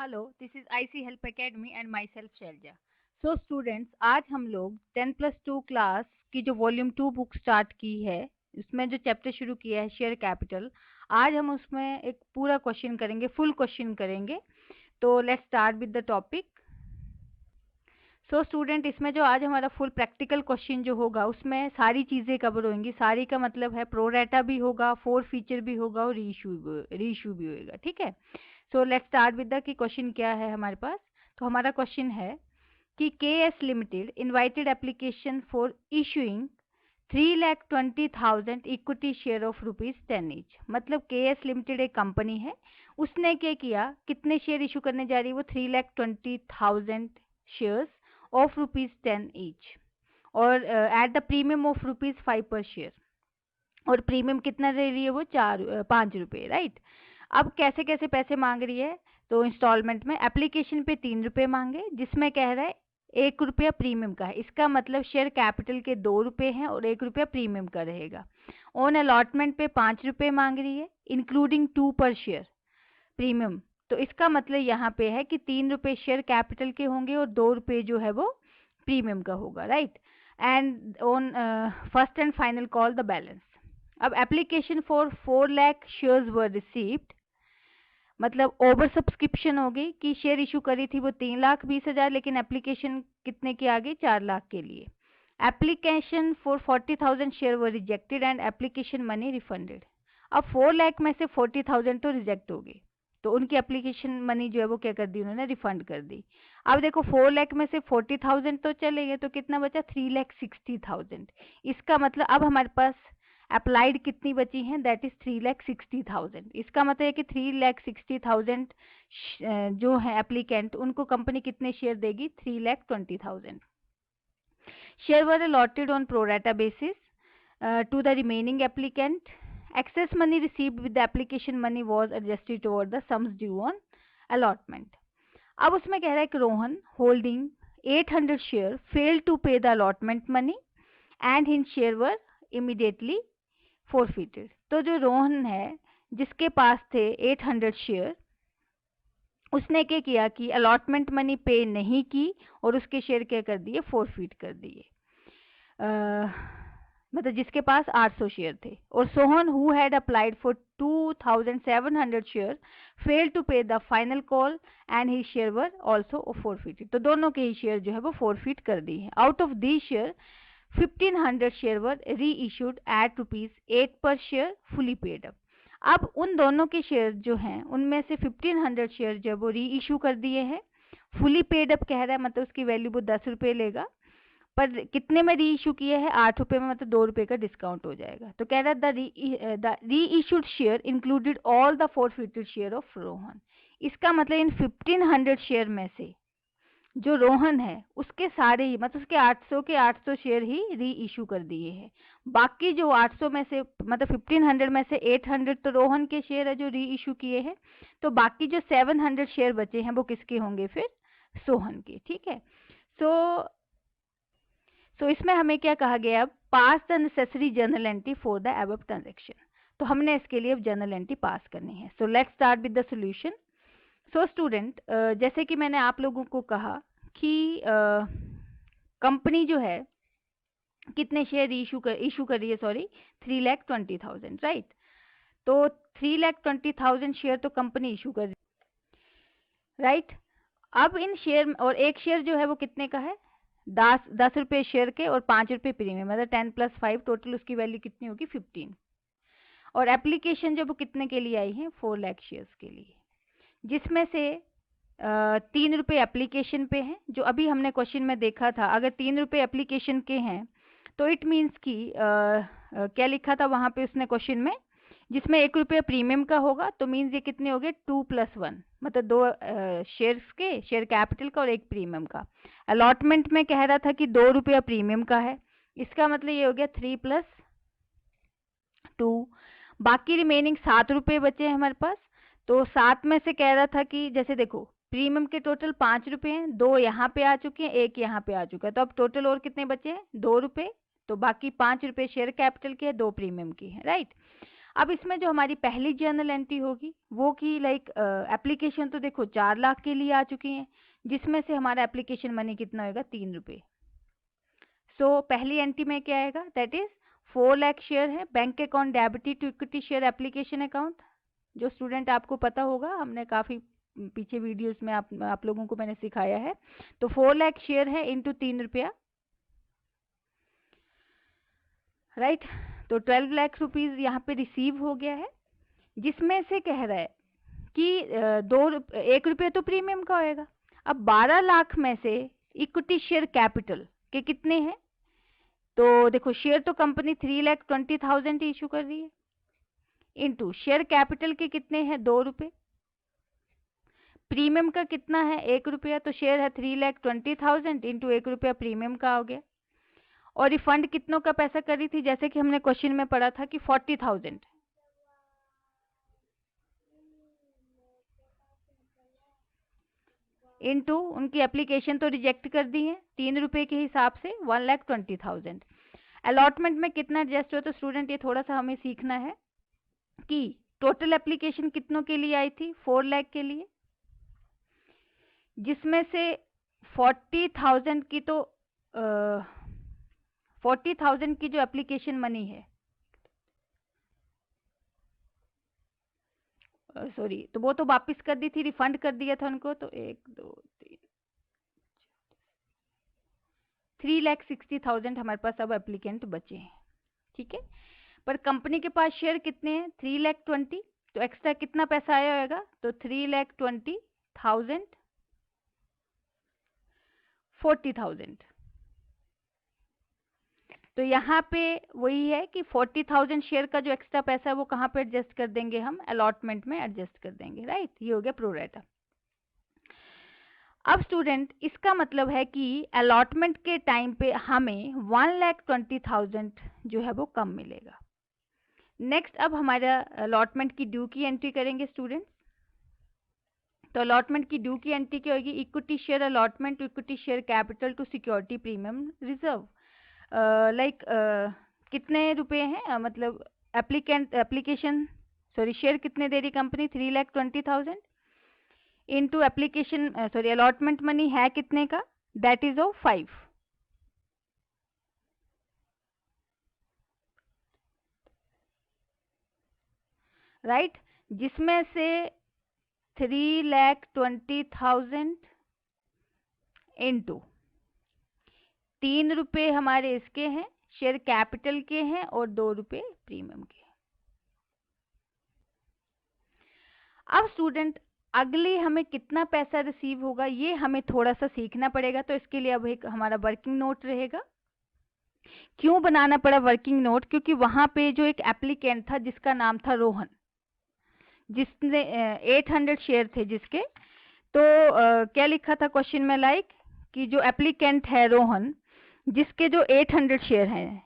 Hello, this is IC help academy and माई सेल्फ शैलजा। So students, आज हम लोग 10+2 क्लास की जो वॉल्यूम 2 बुक स्टार्ट की है, उसमें जो चैप्टर शुरू किया है शेयर कैपिटल, आज हम उसमें एक पूरा क्वेश्चन करेंगे, फुल क्वेश्चन करेंगे। तो let's start with the topic. So student, इसमें जो आज हमारा फुल प्रैक्टिकल क्वेश्चन जो होगा उसमें सारी चीज़ें कवर होंगी। सारी का मतलब है प्रोरेटा भी होगा, फोर फीचर भी होगा और रीइशू भी होगा। ठीक है। So let's start with the कि क्वेश्चन क्या है हमारे पास। तो हमारा क्वेश्चन है कि KS limited invited application for issuing 3,20,000 equity share of ₹10 each. मतलब KS लिमिटेड एक कंपनी है, उसने क्या किया, कितने शेयर इशू करने जा रही है वो 3,20,000 शेयर्स ऑफ ₹10 ईच और एट द प्रीमियम ऑफ ₹5 पर शेयर। और प्रीमियम कितना दे रही है वो 5 रुपये, राइट। अब कैसे कैसे पैसे मांग रही है, तो इंस्टॉलमेंट में एप्लीकेशन पे 3 रुपये मांगे, जिसमें कह रहा है 1 रुपया प्रीमियम का है। इसका मतलब शेयर कैपिटल के 2 रुपये हैं और 1 रुपया प्रीमियम का रहेगा। ऑन अलॉटमेंट पे 5 रुपये मांग रही है, इंक्लूडिंग 2 पर शेयर प्रीमियम। तो इसका मतलब यहाँ पे है कि 3 रुपये शेयर कैपिटल के होंगे और 2 रुपये जो है वो प्रीमियम का होगा, right. And on first and final call the balance. अब application for 4 lakh shares were received, मतलब ओवर सब्सक्रिप्शन हो गई कि शेयर इशू करी थी वो 3,20,000, लेकिन एप्लीकेशन कितने की आ गई, 4 लाख के लिए। Application for 40,000 share were rejected and application money refunded. अब 4 लाख में से 40,000 तो रिजेक्ट हो गई, तो उनकी एप्लीकेशन मनी जो है वो क्या कर दी, उन्होंने रिफंड कर दी। अब देखो 4 लाख में से 40,000 तो चले गए, तो कितना बचा, 3,60,000। इसका मतलब अब हमारे पास अप्लाइड कितनी बची हैं, दैट इज 3,60,000। इसका मतलब है कि 3,60,000 जो है एप्लीकेंट, उनको कंपनी कितने शेयर देगी, 3,20,000 share were allotted on pro rata basis to the remaining applicant. Excess money received with the application money was adjusted toward the sums due on allotment. अब उसमें कह रहा है कि Rohan holding 800 share failed to pay the allotment money and his share were immediately forfeited. तो जो रोहन है, जिसके पास थे 800 शेयर, उसने क्या किया कि अलॉटमेंट मनी पे नहीं की और उसके शेयर क्या कर दिए, फोरफिट कर दिए। मतलब जिसके पास 800 शेयर थे। और Sohan who had applied for 2,700 share fail to pay the final call and he share were also forfeited. तो दोनों के ही शेयर जो है वो फोरफिट कर दी है। Out of the share 1,500 share वर री इशूड एट ₹8 पर शेयर फुली पेड अप। अब उन दोनों के शेयर जो हैं उनमें से 1,500 शेयर जो वो री इशू कर दिए हैं, फुली पेड अप कह रहा है, मतलब उसकी वैल्यू वो 10 रुपये लेगा, पर कितने में री इशू किया है, 8 रुपये में, मतलब 2 रुपये का डिस्काउंट हो जाएगा। तो कह रहा है द री issued share included all the forfeited share of Rohan. इसका मतलब इन 1,500 शेयर में से जो रोहन है उसके सारे ही, मतलब उसके 800 के 800 शेयर ही री इशू कर दिए हैं। बाकी जो 800 में से, मतलब 1,500 में से 800 तो रोहन के शेयर है जो री इशू किए हैं, तो बाकी जो 700 शेयर बचे हैं वो किसके होंगे, फिर सोहन के। ठीक है। सो इसमें हमें क्या कहा गया, अब pass the necessary journal entry for the above transaction. तो हमने इसके लिए अब जर्नल एंट्री पास करनी है। So let's start with the solution. So student, जैसे कि मैंने आप लोगों को कहा कि कंपनी जो है कितने शेयर इशू कर रही है, सॉरी 3,20,000, राइट। तो 3,20,000 शेयर तो कंपनी इशू कर रही है, राइट। अब इन शेयर, और एक शेयर जो है वो कितने का है, 10 रुपये शेयर के और 5 रुपये प्रीमियम, मतलब 10 + 5, टोटल उसकी वैल्यू कितनी होगी, 15। और एप्लीकेशन जो वो कितने के लिए आई है, 4 लाख शेयर्स के लिए, जिसमें से 3 रुपये एप्लीकेशन पे हैं, जो अभी हमने क्वेश्चन में देखा था। अगर 3 रुपये एप्लीकेशन के हैं तो इट मीन्स कि क्या लिखा था वहां पे उसने क्वेश्चन में, जिसमें 1 रुपया प्रीमियम का होगा, तो मीन्स ये कितने हो गए, 2+1, मतलब 2 शेयर्स के, शेयर कैपिटल का और 1 प्रीमियम का। अलॉटमेंट में कह रहा था कि 2 रुपया प्रीमियम का है, इसका मतलब ये हो गया 3+2। बाकी रिमेनिंग 7 रुपये बचे हैं हमारे पास। तो 7 में से कह रहा था कि जैसे देखो प्रीमियम के टोटल 5 रुपये हैं, 2 यहाँ पे आ चुके हैं, 1 यहाँ पे आ चुका है, तो अब टोटल और कितने बचे हैं, 2 रुपये। तो बाकी 5 रुपये शेयर कैपिटल के हैं, 2 प्रीमियम की है, राइट। अब इसमें जो हमारी पहली जर्नल एंट्री होगी वो की लाइक एप्लीकेशन तो देखो 4 लाख के लिए आ चुकी है, जिसमें से हमारा एप्लीकेशन मनी कितना होगा 3 रुपये। सो पहली एंट्री में क्या आएगा, दैट इज 4 लाख शेयर है, bank account debited to equity share application account, जो स्टूडेंट आपको पता होगा, हमने काफी पीछे वीडियोस में आप लोगों को मैंने सिखाया है। तो 4 लाख शेयर है इंटू 3 रुपया, राइट। तो 12 लाख रुपीज यहाँ पे रिसीव हो गया है, जिसमें से कह रहा है कि 1 रुपये तो प्रीमियम का होएगा। अब 12 लाख में से इक्विटी शेयर कैपिटल के कितने हैं, तो देखो शेयर तो कंपनी 3,20,000 इशू कर रही है, इनटू शेयर कैपिटल के कितने हैं 2 रुपये, प्रीमियम का कितना है 1 रुपया, तो शेयर है 3,20,000 इंटू 1 रुपया प्रीमियम का हो गया। और रिफंड कितनों का पैसा कर रही थी, जैसे कि हमने क्वेश्चन में पढ़ा था कि 40,000, इनटू उनकी एप्लीकेशन तो रिजेक्ट कर दी है 3 रुपए के हिसाब से 1,20,000। अलॉटमेंट में कितना एडजस्ट हुआ, तो स्टूडेंट ये थोड़ा सा हमें सीखना है कि टोटल एप्लीकेशन कितनों के लिए आई थी 4 लाख के लिए, जिसमें से 40,000 की तो 40,000 की जो एप्लीकेशन मनी है, सॉरी, तो वो तो वापस कर दी थी, रिफंड कर दिया था उनको, तो 1 2 3 3,60,000 हमारे पास अब एप्लीकेंट बचे हैं, ठीक है। पर कंपनी के पास शेयर कितने हैं 3,20,000, तो एक्स्ट्रा कितना पैसा आया होगा, तो 3,20,000 40,000। तो यहाँ पे वही है कि 40,000 शेयर का जो एक्स्ट्रा पैसा है वो कहाँ पे एडजस्ट कर देंगे, हम अलॉटमेंट में एडजस्ट कर देंगे, राइट। ये हो गया प्रोरेटा। अब स्टूडेंट इसका मतलब है कि अलॉटमेंट के टाइम पे हमें 1,20,000 जो है वो कम मिलेगा। नेक्स्ट अब हमारा अलॉटमेंट की ड्यू की एंट्री करेंगे स्टूडेंट। तो अलॉटमेंट की ड्यू की एंट्री क्या होगी, equity share allotment to equity share capital to security premium reserve, like कितने रुपए हैं, मतलब एप्लीकेशन सॉरी शेयर कितने दे रही company 3,20,000 into application sorry allotment money है कितने का, दैट इज ऑफ 5, राइट, जिसमें से 3,20,000 इनटू 3 रुपए हमारे इसके हैं शेयर कैपिटल के हैं और 2 रुपए प्रीमियम के। अब स्टूडेंट अगले हमें कितना पैसा रिसीव होगा ये हमें थोड़ा सा सीखना पड़ेगा, तो इसके लिए अब एक हमारा वर्किंग नोट रहेगा। क्यों बनाना पड़ा वर्किंग नोट, क्योंकि वहां पे जो एक एप्लीकेंट था जिसका नाम था रोहन, जिसने 800 शेयर थे जिसके, तो क्या लिखा था क्वेश्चन में, लाइक कि जो एप्लीकेंट है रोहन जिसके जो 800 शेयर हैं,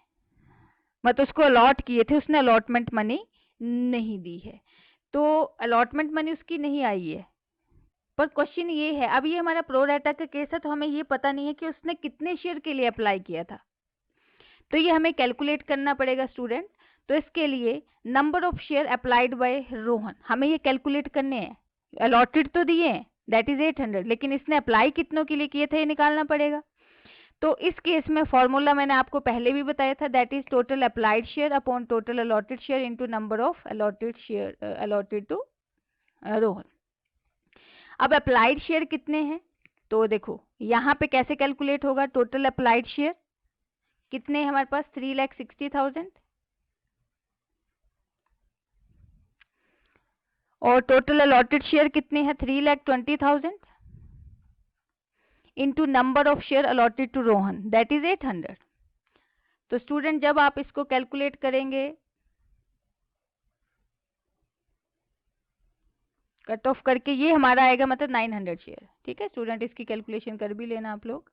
मतलब उसको अलॉट किए थे, उसने अलॉटमेंट मनी नहीं दी है, तो अलॉटमेंट मनी उसकी नहीं आई है। पर क्वेश्चन ये है, अब ये हमारा प्रो राटा का केस है, तो हमें ये पता नहीं है कि उसने कितने शेयर के लिए अप्लाई किया था, तो ये हमें कैलकुलेट करना पड़ेगा स्टूडेंट। तो इसके लिए number of share applied by Rohan हमें ये कैलकुलेट करने हैं, अलॉटेड तो दिए हैं दैट इज 800, लेकिन इसने अप्लाई कितनों के लिए किए थे ये निकालना पड़ेगा। तो इस केस में फॉर्मूला मैंने आपको पहले भी बताया था, that is total applied share upon total allotted share into number of allotted share allotted to Rohan. अब अप्लाइड शेयर कितने हैं, तो देखो यहाँ पे कैसे कैलकुलेट होगा, टोटल अप्लाइड शेयर कितने हमारे पास 3,60,000 और टोटल अलॉटेड शेयर कितने हैं 3,20,000 into number of share allotted to Rohan that is 800। तो स्टूडेंट जब आप इसको कैलकुलेट करेंगे, कट ऑफ करके ये हमारा आएगा मतलब 900 शेयर, ठीक है स्टूडेंट, इसकी कैलकुलेशन कर भी लेना आप लोग।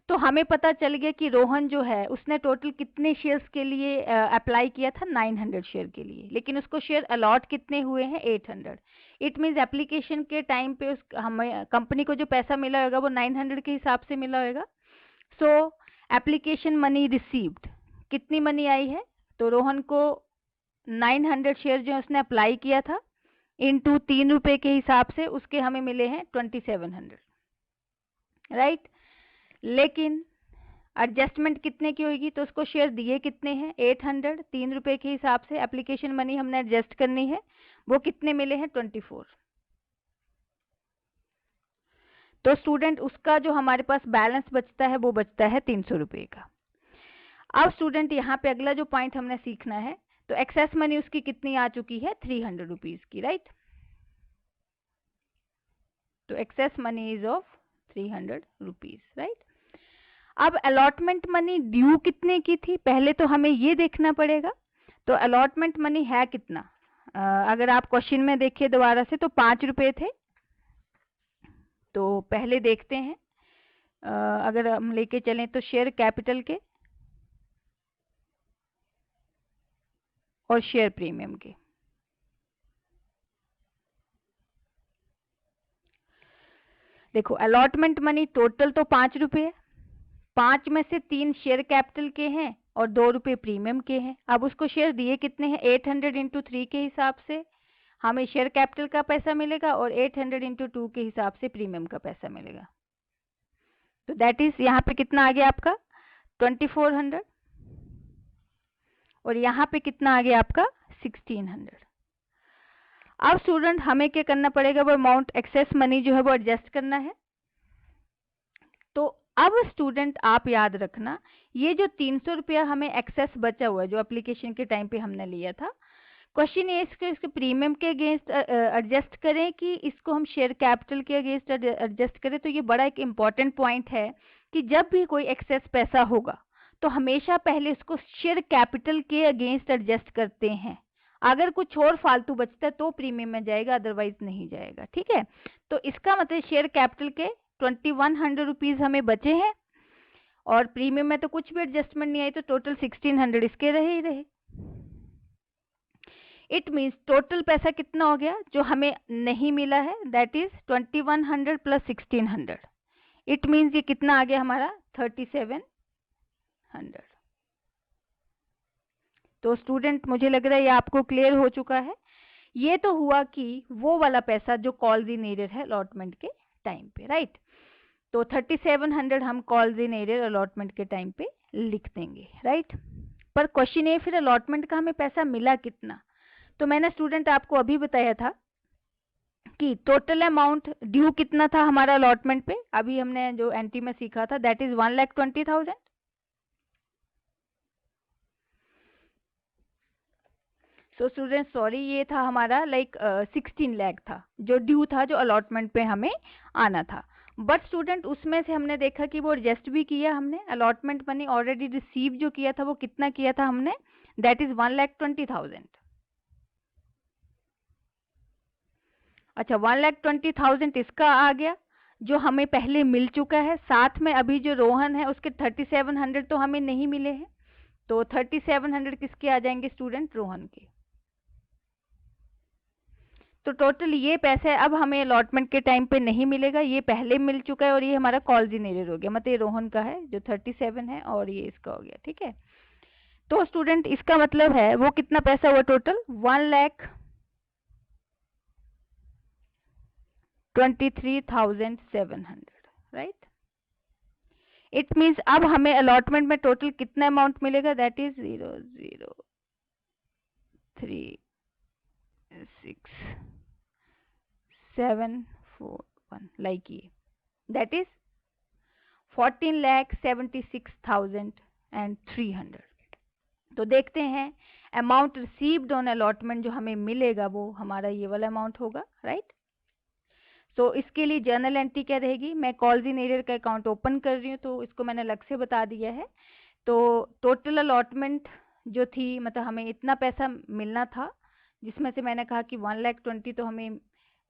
तो हमें पता चल गया कि रोहन जो है उसने टोटल कितने शेयर्स के लिए अप्लाई किया था 900 शेयर के लिए, लेकिन उसको शेयर अलॉट कितने हुए हैं 800। इट मीन्स एप्लीकेशन के टाइम पे उस हमें कंपनी को जो पैसा मिला होगा वो 900 के हिसाब से मिला होगा। सो एप्लीकेशन मनी रिसीव्ड कितनी मनी आई है, तो रोहन को 900 शेयर जो उसने अप्लाई किया था इनटू 3 रुपए के हिसाब से उसके हमें मिले हैं 2700, राइट। लेकिन एडजस्टमेंट कितने की होगी, तो उसको शेयर दिए कितने हैं 800, 3 रुपए के हिसाब से एप्लीकेशन मनी हमने एडजस्ट करनी है, वो कितने मिले हैं 24। तो स्टूडेंट उसका जो हमारे पास बैलेंस बचता है वो बचता है 300 रुपए का। अब स्टूडेंट यहाँ पे अगला जो पॉइंट हमने सीखना है, तो एक्सेस मनी उसकी कितनी आ चुकी है 300 रुपीज की, राइट। तो excess money is of 300 rupees, right. अब अलॉटमेंट मनी ड्यू कितने की थी, पहले तो हमें ये देखना पड़ेगा। तो अलॉटमेंट मनी है कितना, अगर आप क्वेश्चन में देखिए दोबारा से, तो 5 रुपए थे। तो पहले देखते हैं, अगर हम लेके चलें तो शेयर कैपिटल के और शेयर प्रीमियम के। देखो अलॉटमेंट मनी टोटल तो 5 रुपए है, 5 में से 3 शेयर कैपिटल के हैं और 2 रुपए प्रीमियम के हैं। अब उसको शेयर दिए कितने हैं 800 इंटू 3 के हिसाब से हमें शेयर कैपिटल का पैसा मिलेगा और 800 इंटू 2 के हिसाब से प्रीमियम का पैसा मिलेगा। तो दैट इज यहाँ पे कितना आ गया आपका 2400 और यहाँ पे कितना आ गया आपका 1600। अब स्टूडेंट हमें क्या करना पड़ेगा, वो अमाउंट एक्सेस मनी जो है वो एडजस्ट करना है। तो अब स्टूडेंट आप याद रखना, ये जो 300 रुपया हमें एक्सेस बचा हुआ है जो एप्लीकेशन के टाइम पे हमने लिया था, क्वेश्चन ये इसके प्रीमियम के अगेंस्ट एडजस्ट करें कि इसको हम शेयर कैपिटल के अगेंस्ट एडजस्ट करें। तो ये बड़ा एक इम्पॉर्टेंट पॉइंट है कि जब भी कोई एक्सेस पैसा होगा तो हमेशा पहले इसको शेयर कैपिटल के अगेंस्ट एडजस्ट करते हैं। अगर कुछ और फालतू बचता है तो प्रीमियम में जाएगा, अदरवाइज नहीं जाएगा, ठीक है। तो इसका मतलब शेयर कैपिटल के 2100 रुपीज हमें बचे हैं और प्रीमियम में तो कुछ भी एडजस्टमेंट नहीं आई, तो टोटल 1600 इसके रहे ही रहे। इट मीन्स टोटल पैसा कितना हो गया जो हमें नहीं मिला है, that is 2100 plus 1600। It means ये कितना आ गया हमारा 3700। तो स्टूडेंट मुझे लग रहा है ये आपको क्लियर हो चुका है। ये तो हुआ कि वो वाला पैसा जो कॉल्स इन एरियर है अलॉटमेंट के टाइम पे, राइट। तो 3700 हम कॉल्स इन एरियर अलॉटमेंट के टाइम पे लिख देंगे, राइट। पर क्वेश्चन ये फिर अलॉटमेंट का हमें पैसा मिला कितना, तो मैंने स्टूडेंट आपको अभी बताया था कि टोटल अमाउंट ड्यू कितना था हमारा अलॉटमेंट पे, अभी हमने जो एंट्री में सीखा था that is 1,20,000। So student sorry, ये था हमारा 16 लाख था जो ड्यू था, जो अलॉटमेंट पे हमें आना था। बट स्टूडेंट उसमें से हमने देखा कि वो एडजस्ट भी किया हमने, अलॉटमेंट मनी ऑलरेडी रिसीव जो किया था वो कितना किया था हमने, दैट इज 1,20,000। अच्छा 1,20,000 इसका आ गया जो हमें पहले मिल चुका है, साथ में अभी जो रोहन है उसके 3700 तो हमें नहीं मिले हैं, तो 3700 किसके आ जाएंगे स्टूडेंट, रोहन के। तो टोटल ये पैसे अब हमें अलॉटमेंट के टाइम पे नहीं मिलेगा, ये पहले मिल चुका है और ये हमारा कॉल्स इन एरियर हो गया, मतलब ये रोहन का है जो 37 है और ये इसका हो गया, ठीक है। तो स्टूडेंट इसका मतलब है वो कितना पैसा हुआ टोटल 1,23,700, राइट। इट मीन्स अब हमें अलॉटमेंट में टोटल कितना अमाउंट मिलेगा, दैट इज 0,0,3,6,741 लाइक ये, दैट इज 14,76,300। तो देखते हैं अमाउंट रिसीव्ड ऑन अलॉटमेंट जो हमें मिलेगा वो हमारा ये वाला अमाउंट होगा, राइट। तो इसके लिए जर्नल एंट्री क्या रहेगी, मैं कॉल्स इन एरियर का अकाउंट ओपन कर रही हूँ तो इसको मैंने अलग से बता दिया है। तो टोटल अलॉटमेंट जो थी, मतलब हमें इतना पैसा मिलना था, जिसमें से मैंने कहा कि 1,20,000 तो हमें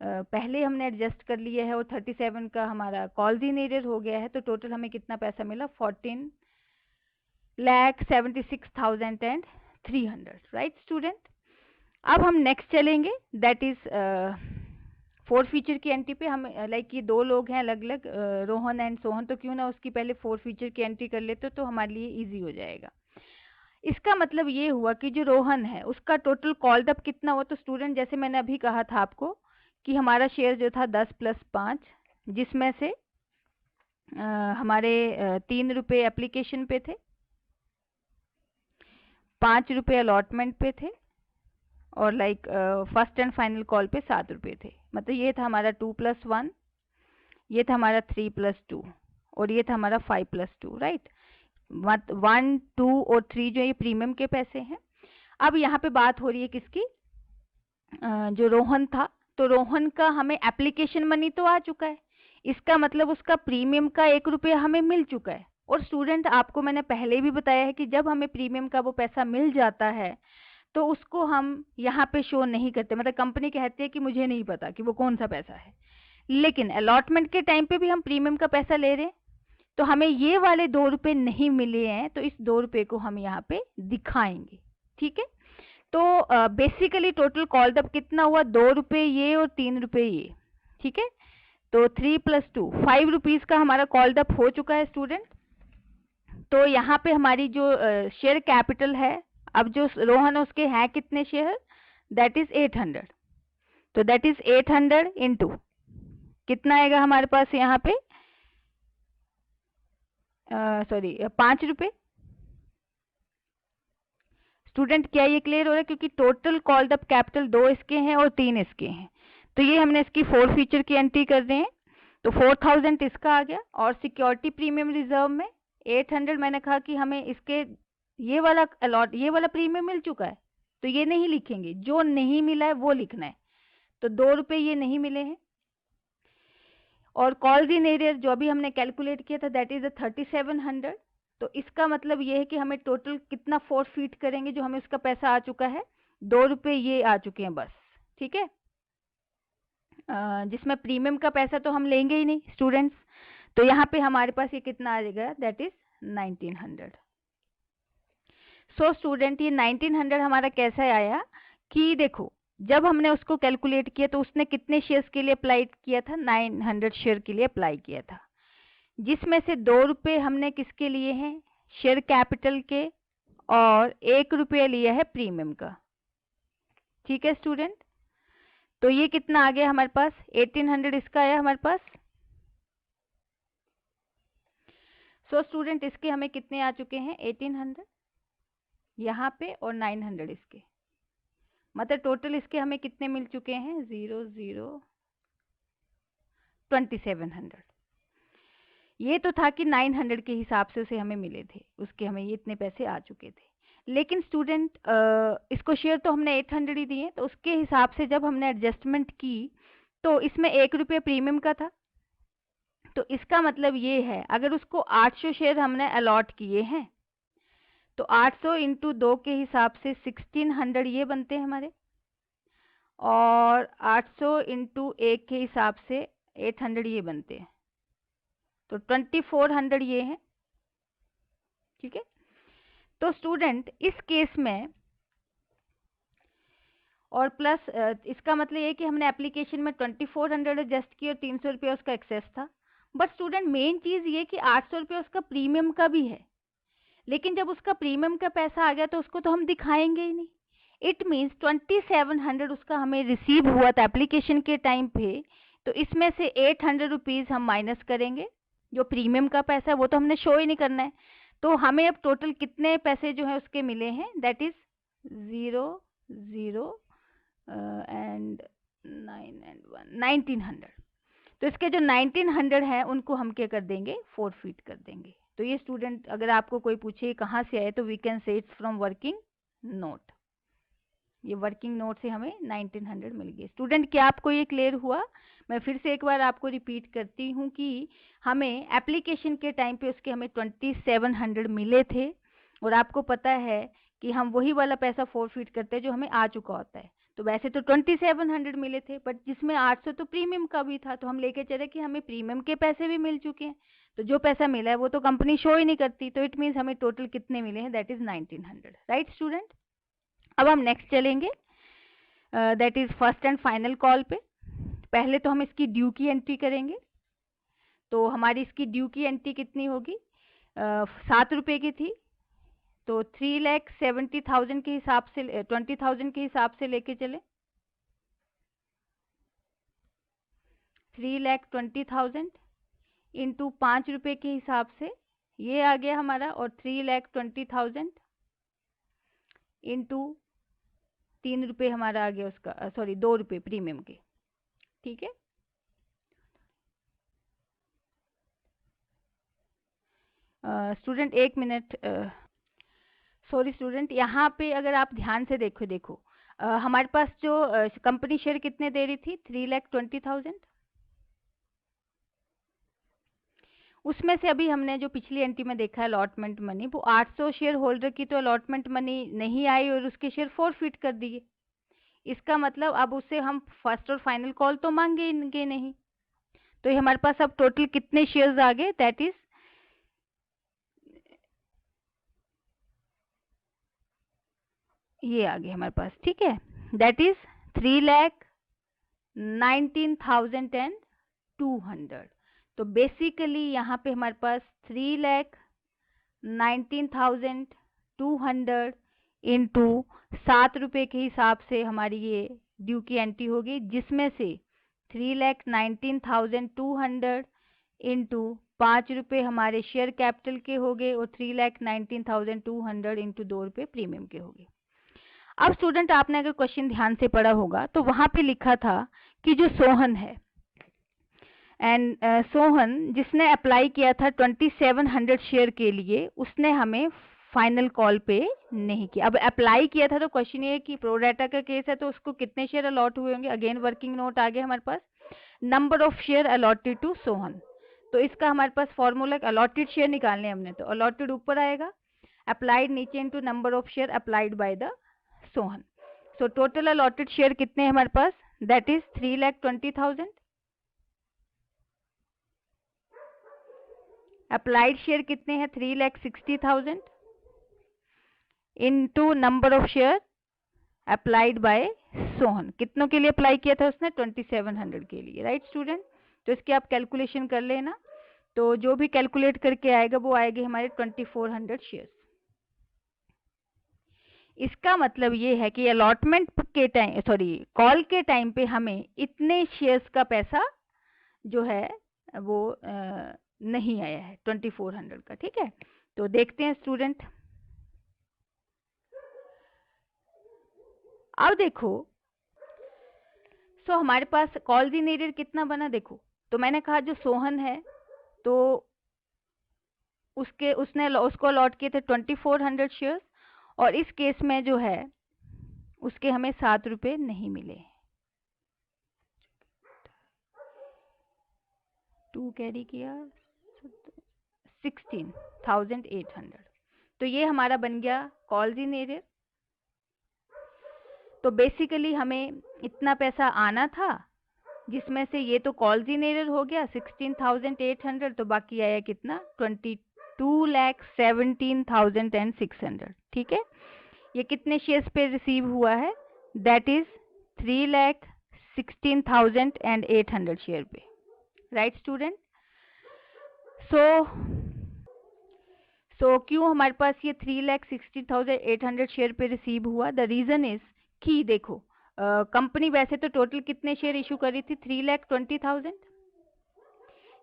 पहले हमने एडजस्ट कर लिया है और 37 का हमारा कॉल्स इन एरियर हो गया है, तो टोटल हमें कितना पैसा मिला 14,76,300, राइट स्टूडेंट। अब हम नेक्स्ट चलेंगे, दैट इज फोर फीचर की एंट्री पे। हम ये दो लोग हैं अलग अलग, रोहन एंड सोहन, तो क्यों ना उसकी पहले फोर फीचर की एंट्री कर लेते तो हमारे लिए इजी हो जाएगा। इसका मतलब ये हुआ कि जो रोहन है उसका टोटल कॉल्ड अप कितना हुआ। तो स्टूडेंट जैसे मैंने अभी कहा था आपको कि हमारा शेयर जो था 10 + 5, जिसमें से हमारे 3 रुपये एप्लीकेशन पे थे, 5 रुपये अलॉटमेंट पे थे और like first and final call पे 7 रुपये थे। मतलब ये था हमारा 2 + 1, ये था हमारा 3 + 2 और ये था हमारा 5 + 2, राइट। 1, 2 और 3 जो ये प्रीमियम के पैसे हैं। अब यहाँ पे बात हो रही है किसकी, जो रोहन था। तो रोहन का हमें एप्लीकेशन मनी तो आ चुका है, इसका मतलब उसका प्रीमियम का 1 रुपया हमें मिल चुका है। और स्टूडेंट आपको मैंने पहले भी बताया है कि जब हमें प्रीमियम का वो पैसा मिल जाता है तो उसको हम यहाँ पे शो नहीं करते, मतलब कंपनी कहती है कि मुझे नहीं पता कि वो कौन सा पैसा है। लेकिन अलॉटमेंट के टाइम पे भी हम प्रीमियम का पैसा ले रहे हैं, तो हमें ये वाले 2 रुपये नहीं मिले हैं, तो इस 2 रुपये को हम यहाँ पे दिखाएंगे, ठीक है। तो बेसिकली टोटल कॉल्ड अप कितना हुआ, 2 रुपये ये और 3 रुपये ये, ठीक है। तो 3 + 2 5 रुपीज का हमारा कॉल्ड अप हो चुका है स्टूडेंट। तो यहाँ पे हमारी जो शेयर कैपिटल है, अब जो रोहन है उसके हैं कितने शेयर, दैट इज 800। तो दैट इज 800 इंटू कितना आएगा हमारे पास यहाँ पे, सॉरी 5 रुपये। स्टूडेंट क्या ये क्लियर हो रहा है, क्योंकि टोटल कॉल्ड अप कैपिटल 2 इसके हैं और 3 इसके हैं, तो ये हमने इसकी 4 फीचर की एंट्री कर रहे हैं। तो 4000 इसका आ गया और सिक्योरिटी प्रीमियम रिजर्व में 800 मैंने कहा कि हमें इसके ये वाला प्रीमियम मिल चुका है, तो ये नहीं लिखेंगे, जो नहीं मिला है वो लिखना है। तो 2 रुपये ये नहीं मिले हैं। और कॉल्स इन एरियर जो अभी हमने कैलकुलेट किया था दैट इज 3700। तो इसका मतलब ये है कि हमें टोटल कितना फॉरफीट करेंगे, जो हमें उसका पैसा आ चुका है 2 रुपये ये आ चुके हैं बस, ठीक है। जिसमें प्रीमियम का पैसा तो हम लेंगे ही नहीं स्टूडेंट्स। तो यहाँ पे हमारे पास ये कितना आ जाएगा, दैट इज 1900। सो स्टूडेंट ये 1900 हमारा कैसा आया कि देखो, जब हमने उसको कैलकुलेट किया तो उसने कितने शेयर्स के लिए अप्लाई किया था, 900 शेयर के लिए अप्लाई किया था, जिसमें से 2 रुपये हमने किसके लिए हैं, शेयर कैपिटल के, और 1 रुपया लिया है प्रीमियम का, ठीक है स्टूडेंट। तो ये कितना आ गया हमारे पास, 1800 इसका आया हमारे पास। सो स्टूडेंट इसके हमें कितने आ चुके हैं, 1800 यहाँ पे और 900 इसके, मतलब टोटल इसके हमें कितने मिल चुके हैं, 2700। ये तो था कि 900 के हिसाब से उसे हमें मिले थे, उसके हमें ये इतने पैसे आ चुके थे। लेकिन स्टूडेंट इसको शेयर तो हमने 800 ही दिए, तो उसके हिसाब से जब हमने एडजस्टमेंट की तो इसमें 1 रुपये प्रीमियम का था। तो इसका मतलब ये है, अगर उसको 800 शेयर हमने अलॉट किए हैं तो 800 इंटू 2 के हिसाब से 1600 ये बनते हैं हमारे, और 800 इंटू 1 के हिसाब से 800 ये बनते हैं, तो 2400 ये है, ठीक है। तो स्टूडेंट इस केस में, और प्लस इसका मतलब ये कि हमने एप्लीकेशन में 2400 एडजस्ट किया और 300 रुपया उसका एक्सेस था। बट स्टूडेंट मेन चीज ये कि 800 रुपया उसका प्रीमियम का भी है, लेकिन जब उसका प्रीमियम का पैसा आ गया तो उसको तो हम दिखाएंगे ही नहीं। इट मीन्स 2700 उसका हमें रिसीव हुआ था एप्लीकेशन के टाइम पे, तो इसमें से 800 रुपीज हम माइनस करेंगे, जो प्रीमियम का पैसा है वो तो हमने शो ही नहीं करना है। तो हमें अब टोटल कितने पैसे जो है उसके मिले हैं, दैट इज 0, 0 एंड 9 एंड 1, 1900। तो इसके जो 1900 है उनको हम क्या कर देंगे, फॉरफीट कर देंगे। तो ये स्टूडेंट अगर आपको कोई पूछे कहाँ से आए, तो we can say it's from working note. ये वर्किंग नोट से हमें 1900 मिल गए। स्टूडेंट क्या आपको ये क्लियर हुआ? मैं फिर से एक बार आपको रिपीट करती हूँ कि हमें एप्लीकेशन के टाइम पे उसके हमें 2700 मिले थे, और आपको पता है कि हम वही वाला पैसा फॉरफीट करते हैं जो हमें आ चुका होता है। तो वैसे तो 2700 मिले थे, बट जिसमें 800 तो प्रीमियम का भी था, तो हम लेके चले कि हमें प्रीमियम के पैसे भी मिल चुके हैं। तो जो पैसा मिला है वो तो कंपनी शो ही नहीं करती, तो इट मीन्स हमें टोटल कितने मिले हैं, दैट इज 1900, राइट स्टूडेंट। अब हम नेक्स्ट चलेंगे, that is first and final call पे। पहले तो हम इसकी ड्यू की एंट्री करेंगे। तो हमारी इसकी ड्यू की एंट्री कितनी होगी, 7 रुपये की थी, तो 3,70,000 के हिसाब से 20,000 के हिसाब से लेके चले। 3,20,000 इंटू 5 रुपए के हिसाब से ये आ गया हमारा, और 3,20,000 इंटू 3 रुपये हमारा आ गया उसका, सॉरी 2 रुपये प्रीमियम के। ठीक है, स्टूडेंट 1 मिनट, सॉरी स्टूडेंट, यहाँ पे अगर आप ध्यान से देखो हमारे पास जो कंपनी शेयर कितने दे रही थी, 3,20,000। उसमें से अभी हमने जो पिछली एंट्री में देखा है अलॉटमेंट मनी, वो 800 शेयर होल्डर की तो अलॉटमेंट मनी नहीं आई और उसके शेयर फॉरफिट कर दिए। इसका मतलब अब उससे हम फर्स्ट और फाइनल कॉल तो मांगेंगे नहीं। तो ये हमारे पास अब टोटल कितने शेयर्स आ गए, दैट इज ये आ गए हमारे पास। ठीक है, दैट इज 3,19,200। तो बेसिकली यहाँ पे हमारे पास 3,19,200 इंटू 7 रुपये के हिसाब से हमारी ये ड्यू की एंट्री होगी, जिसमें से 3,19,200 इंटू 5 रुपये हमारे शेयर कैपिटल के हो गए और 3,19,200 इंटू 2 रुपये प्रीमियम के हो गए। अब स्टूडेंट आपने अगर क्वेश्चन ध्यान से पढ़ा होगा तो वहां पे लिखा था कि जो सोहन है एंड सोहन जिसने अप्लाई किया था 2700 शेयर के लिए, उसने हमें फाइनल कॉल पे नहीं किया। अब अप्लाई किया था तो क्वेश्चन ये है कि प्रोरेटा का केस है तो उसको कितने शेयर अलॉट हुए होंगे। अगेन वर्किंग नोट आ गया हमारे पास, number of share allotted to Sohan. तो इसका हमारे पास फॉर्मूला अलॉटेड शेयर निकालने हमने, तो अलॉटेड ऊपर आएगा, अप्लाइड नीचे into number of share applied by the Sohan. So total allotted share कितने हैं हमारे पास, दैट इज 3,20,000। अप्लाइड शेयर कितने हैं, 3,60,000 into number of share applied by Sohan. कितनों के लिए अप्लाई किया था उसने, 2700 के लिए, राइट स्टूडेंट। तो इसकी आप कैलकुलेशन कर लेना, तो जो भी कैलकुलेट करके आएगा वो आएगी हमारे 2400 शेयर्स। इसका मतलब ये है कि अलॉटमेंट के टाइम, सॉरी कॉल के टाइम पे हमें इतने शेयर्स का पैसा जो है वो नहीं आया है 2400 का। ठीक है, तो देखते हैं स्टूडेंट। अब देखो, सो हमारे पास कॉल इन एरियर कितना बना देखो। तो मैंने कहा जो सोहन है तो उसको अलॉट किए थे 2400 शेयर्स, और इस केस में जो है उसके हमें 7 रुपये नहीं मिले। 2 कैरी किया 16,800। तो ये हमारा बन गया कॉल्स इन एरियर। तो बेसिकली हमें इतना पैसा आना था, जिसमें से ये तो कॉल्स इन एरियर हो गया 16,800, तो बाकी आया कितना, 22,17,600। ठीक है, ये कितने शेयर्स पे रिसीव हुआ है, दैट इज 3,16,800 शेयर पे, राइट स्टूडेंट। सो क्यों हमारे पास ये 3,60,800 शेयर पे रिसीव हुआ, द रीजन इज कि देखो कंपनी वैसे तो टोटल कितने शेयर इशू करी थी, 3,20,000,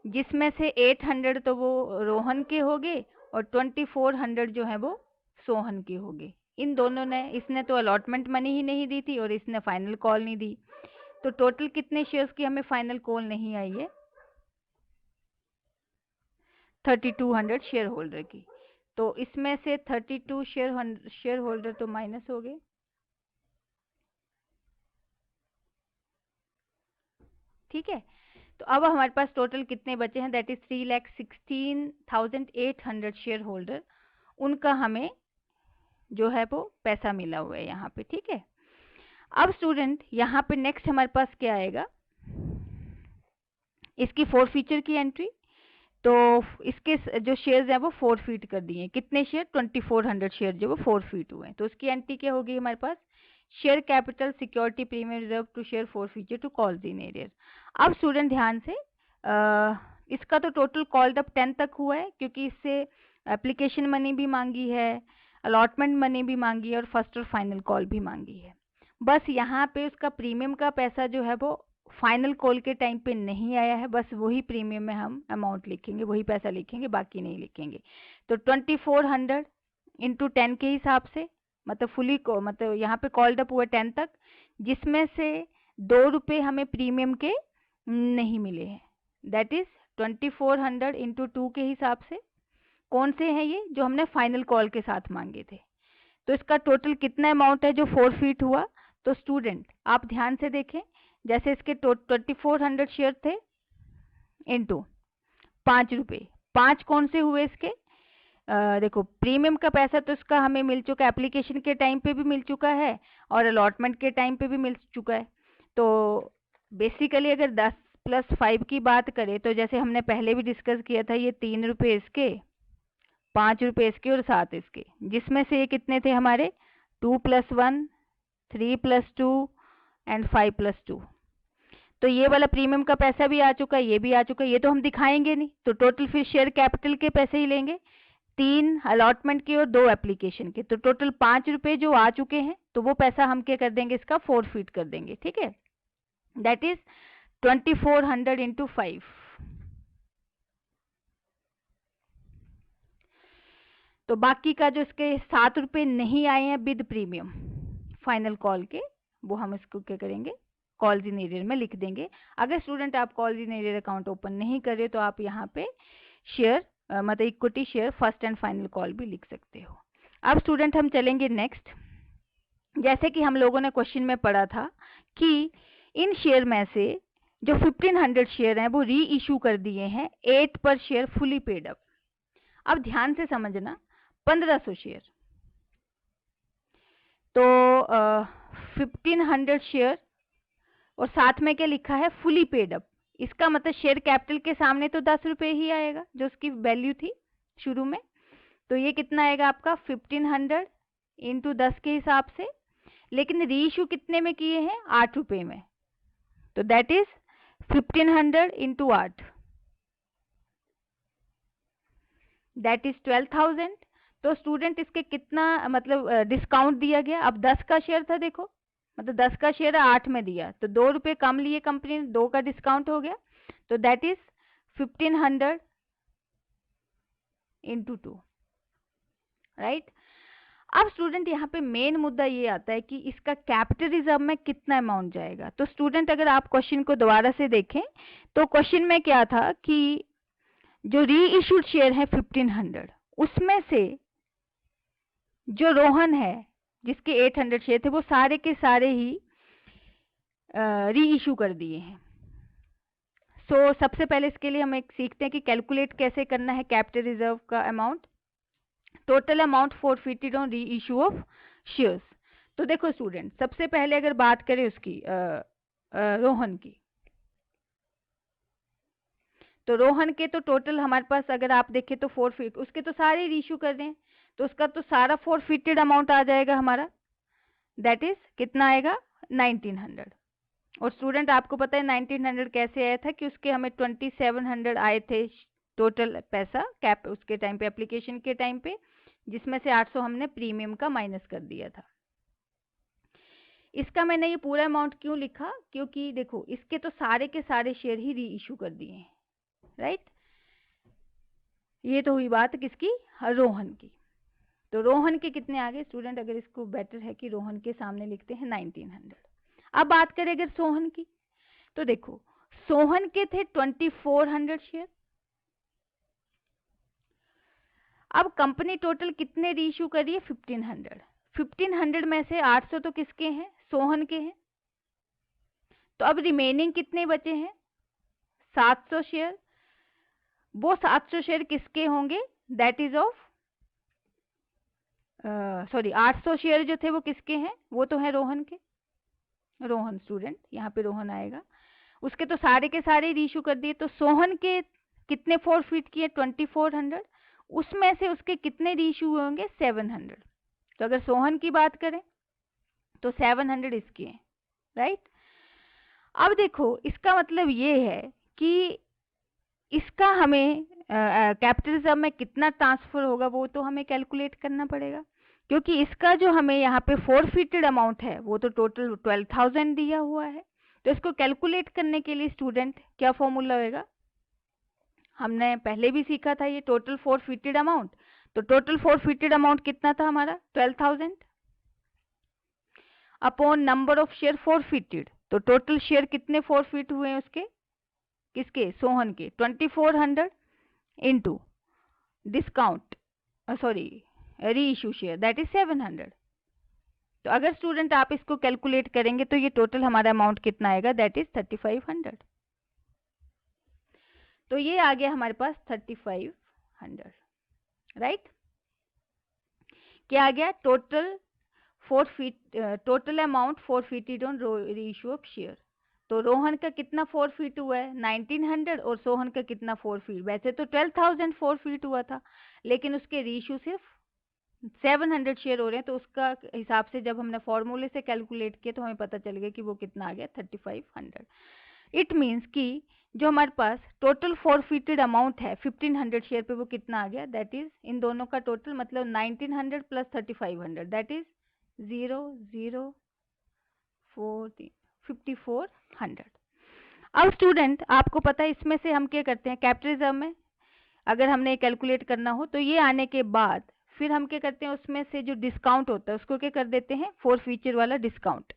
जिसमें से 800 तो वो रोहन के हो गए और 2400 जो है वो सोहन के हो गए। इन दोनों ने, इसने तो अलॉटमेंट मनी ही नहीं दी थी और इसने फाइनल कॉल नहीं दी। तो टोटल कितने शेयर्स की हमें फाइनल कॉल नहीं आई है, 3200 शेयर होल्डर की। तो इसमें से 32 शेयर होल्डर तो माइनस हो गए। ठीक है, तो अब हमारे पास टोटल कितने बचे हैं, दैट इज 3,16,800 शेयर होल्डर, उनका हमें जो है वो पैसा मिला हुआ है यहाँ पे। ठीक है, अब स्टूडेंट यहाँ पे नेक्स्ट हमारे पास क्या आएगा, इसकी फॉरफीचर की एंट्री। तो इसके जो शेयर्स हैं वो फॉरफीट कर दिए। कितने शेयर, 2400 शेयर जो वो फॉरफीट हुए हैं। तो उसकी एंट्री क्या होगी हमारे पास, share capital security premium reserve to share forfeiture to calls in arrear. अब स्टूडेंट ध्यान से, इसका तो टोटल कॉल्ड अप 10 तक हुआ है, क्योंकि इससे एप्लीकेशन मनी भी मांगी है, अलॉटमेंट मनी भी मांगी है और फर्स्ट और फाइनल कॉल भी मांगी है। बस यहाँ पे उसका प्रीमियम का पैसा जो है वो फाइनल कॉल के टाइम पे नहीं आया है, बस वही प्रीमियम में हम अमाउंट लिखेंगे, वही पैसा लिखेंगे, बाकी नहीं लिखेंगे। तो 2400 इंटू 10 के हिसाब से, मतलब फुली को, मतलब यहाँ पे कॉल्ड अप हुआ 10 तक, जिसमें से 2 रुपये हमें प्रीमियम के नहीं मिले हैं। दैट इज 2400 इंटू 2 के हिसाब से। कौन से हैं ये? जो हमने फाइनल कॉल के साथ मांगे थे। तो इसका टोटल कितना अमाउंट है जो फोरफीट हुआ? तो स्टूडेंट आप ध्यान से देखें, जैसे इसके 2400 शेयर थे इंटू 5 रुपये, 5 कौन से हुए इसके? देखो प्रीमियम का पैसा तो इसका हमें मिल चुका है, एप्लीकेशन के टाइम पे भी मिल चुका है और अलॉटमेंट के टाइम पे भी मिल चुका है। तो बेसिकली अगर 10 + 5 की बात करें तो जैसे हमने पहले भी डिस्कस किया था, ये 3 रुपये इसके, 5 रुपये इसके और 7 इसके, जिसमें से ये कितने थे हमारे? 2 + 1, 3 + 2 एंड 5 + 2। तो ये वाला प्रीमियम का पैसा भी आ चुका है, ये भी आ चुका है, ये तो हम दिखाएंगे नहीं, तो टोटल फिर शेयर कैपिटल के पैसे ही लेंगे, 3 अलॉटमेंट के और 2 एप्लीकेशन के। तो टोटल 5 रुपये जो आ चुके हैं, तो वो पैसा हम क्या कर देंगे? इसका फोरफीट कर देंगे। ठीक है, दैट इज 2400 इंटू 5। तो बाकी का जो इसके 7 रुपये नहीं आए हैं विद प्रीमियम फाइनल कॉल के, वो हम इसको क्या करेंगे? कॉल्स इन एरियर में लिख देंगे। अगर स्टूडेंट आप calls in arrear account open नहीं कर रहे तो आप यहाँ पे शेयर मतलब equity share first and final call भी लिख सकते हो। अब स्टूडेंट हम चलेंगे नेक्स्ट। जैसे कि हम लोगों ने क्वेश्चन में पढ़ा था कि इन शेयर में से जो 1500 शेयर हैं वो री इशू कर दिए हैं 8 पर शेयर फुली पेड अप। अब ध्यान से समझना, 1500 शेयर, तो 1500 शेयर और साथ में क्या लिखा है? Fully paid up. इसका मतलब शेयर कैपिटल के सामने तो 10 रुपये ही आएगा जो उसकी वैल्यू थी शुरू में। तो ये कितना आएगा आपका? 1500 इंटू 10 के हिसाब से, लेकिन री इशू कितने में किए हैं? 8 रुपये में। तो that is 1500 into 8, that is 12,000। तो स्टूडेंट इसके कितना मतलब डिस्काउंट दिया गया? अब 10 का शेयर था, देखो मतलब 10 का शेयर 8 में दिया, तो 2 रुपये कम लिए कंपनी ने, 2 का डिस्काउंट हो गया, तो दैट इज 1500 इंटू 2, राइट। अब स्टूडेंट यहाँ पे मेन मुद्दा ये आता है कि इसका कैपिटल रिजर्व में कितना अमाउंट जाएगा। तो स्टूडेंट अगर आप क्वेश्चन को दोबारा से देखें तो क्वेश्चन में क्या था कि जो री इशूड शेयर है 1500, उसमें से जो रोहन है जिसके 800 शेयर थे वो सारे के सारे ही री इशू कर दिए हैं। सो सबसे पहले इसके लिए हम एक सीखते हैं कि कैलकुलेट कैसे करना है कैपिटल रिजर्व का amount. Total amount forfeited on री इशू ऑफ शेयर्स। तो देखो स्टूडेंट, सबसे पहले अगर बात करें उसकी रोहन की, तो रोहन के तो टोटल हमारे पास अगर आप देखें तो फॉरफिट, उसके तो सारे रीइशू कर रहे हैं, तो उसका तो सारा फॉरफिटेड अमाउंट आ जाएगा हमारा, दैट इज कितना आएगा? 1900। और स्टूडेंट आपको पता है 1900 कैसे आया था कि उसके हमें 2700 आए थे टोटल पैसा कैप उसके टाइम पे, एप्लीकेशन के टाइम पे, जिसमें से 800 हमने प्रीमियम का माइनस कर दिया था। इसका मैंने ये पूरा अमाउंट क्यों लिखा? क्योंकि देखो इसके तो सारे के सारे शेयर ही री इशू कर दिए हैं, राइट। ये तो हुई बात किसकी? रोहन की। तो रोहन के कितने आ गए स्टूडेंट? अगर इसको बेटर है कि रोहन के सामने लिखते हैं 1900। अब बात करें अगर सोहन की, तो देखो सोहन के थे 2400 शेयर। अब कंपनी टोटल कितने री इशू करी है? 1500। 1500 में से 800 तो किसके हैं? सोहन के हैं। तो अब रिमेनिंग कितने बचे हैं? 700 शेयर। वो 700 शेयर किसके होंगे? That is of sorry 800 share जो थे वो किसके हैं? वो तो है रोहन के। रोहन स्टूडेंट, यहाँ पे रोहन आएगा। उसके तो सारे के सारे रीइशू कर दिए, तो सोहन के कितने फॉरफिट किए? 2400। उसमें से उसके कितने रीइशू होंगे? 700। तो अगर सोहन की बात करें तो 700 इसके हैं, राइट। अब देखो इसका मतलब ये है कि इसका हमें कैपिटल रिजर्व में कितना ट्रांसफर होगा वो तो हमें कैलकुलेट करना पड़ेगा। क्योंकि इसका जो हमें यहाँ पे फोरफिटेड अमाउंट है वो तो टोटल 12,000 दिया हुआ है। तो इसको कैलकुलेट करने के लिए स्टूडेंट क्या फॉर्मूला होगा, हमने पहले भी सीखा था ये टोटल फोरफिटेड अमाउंट। तो टोटल फोरफिटेड अमाउंट कितना था हमारा 12,000 upon number of share forfeited. तो टोटल शेयर कितने फोरफिट हुए हैं उसके, किसके, सोहन के, 2400 इंटू डिस्काउंट सॉरी री इशू शेयर दैट इज 700। तो अगर स्टूडेंट आप इसको कैलकुलेट करेंगे तो ये टोटल हमारा अमाउंट कितना आएगा, दैट इज 3500। तो ये आ गया हमारे पास 3500, राइट। क्या आ गया, टोटल अमाउंट फोरफिटेड ऑन री इशू ऑफ शेयर। तो रोहन का कितना फोरफिट हुआ है 1900 और सोहन का कितना फोरफिट, वैसे तो 12,000 फोरफिट हुआ था लेकिन उसके री इशू सिर्फ 700 शेयर हो रहे हैं। तो उसका हिसाब से जब हमने फॉर्मूले से कैलकुलेट किया तो हमें पता चल गया कि वो कितना आ गया 3500। इट मीन्स कि जो हमारे पास टोटल फोरफिटेड अमाउंट है 1500 शेयर पे वो कितना आ गया, दैट इज इन दोनों का टोटल मतलब 1900 प्लस 3500 दैट इज 5400। अब स्टूडेंट आपको पता है इसमें से हम क्या करते हैं कैपिटल रिजर्व में, अगर हमने कैलकुलेट करना हो तो ये आने के बाद फिर हम क्या करते हैं उसमें से जो डिस्काउंट होता है उसको क्या कर देते हैं, फोरफीचर वाला डिस्काउंट।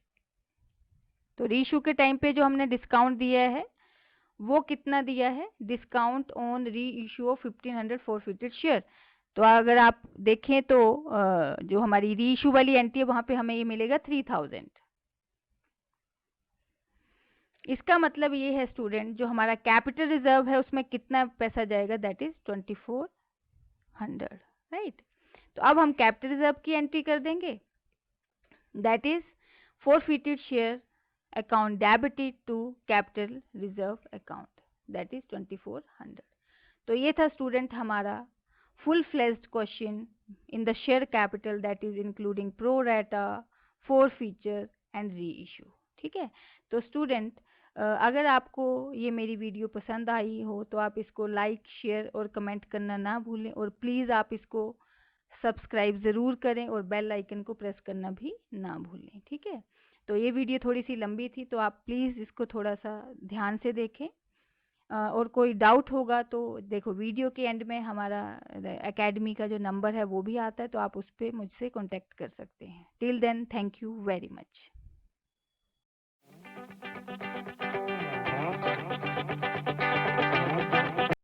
तो रीइशू के टाइम पे जो हमने डिस्काउंट दिया है वो कितना दिया है, डिस्काउंट ऑन री इशू ऑफ 1500 फोरफिटेड शेयर। तो अगर आप देखें तो जो हमारी री इशू वाली एंट्री है वहां पे हमें ये मिलेगा 3000। इसका मतलब ये है स्टूडेंट जो हमारा कैपिटल रिजर्व है उसमें कितना पैसा जाएगा, दैट इज 2400, राइट। तो अब हम कैपिटल रिजर्व की एंट्री कर देंगे, that is forfeited share account debited to capital reserve account, that is 2400। तो ये था स्टूडेंट हमारा full fledged question in the share capital that is including pro rata, forfeiture and reissue. ठीक है। तो स्टूडेंट अगर आपको ये मेरी वीडियो पसंद आई हो तो आप इसको लाइक शेयर और कमेंट करना ना भूलें और प्लीज़ आप इसको सब्सक्राइब ज़रूर करें और बेल आइकन को प्रेस करना भी ना भूलें। ठीक है। तो ये वीडियो थोड़ी सी लंबी थी तो आप प्लीज़ इसको थोड़ा सा ध्यान से देखें और कोई डाउट होगा तो देखो वीडियो के एंड में हमारा एकेडमी का जो नंबर है वो भी आता है तो आप उस पर मुझसे कॉन्टेक्ट कर सकते हैं। Till then thank you very much.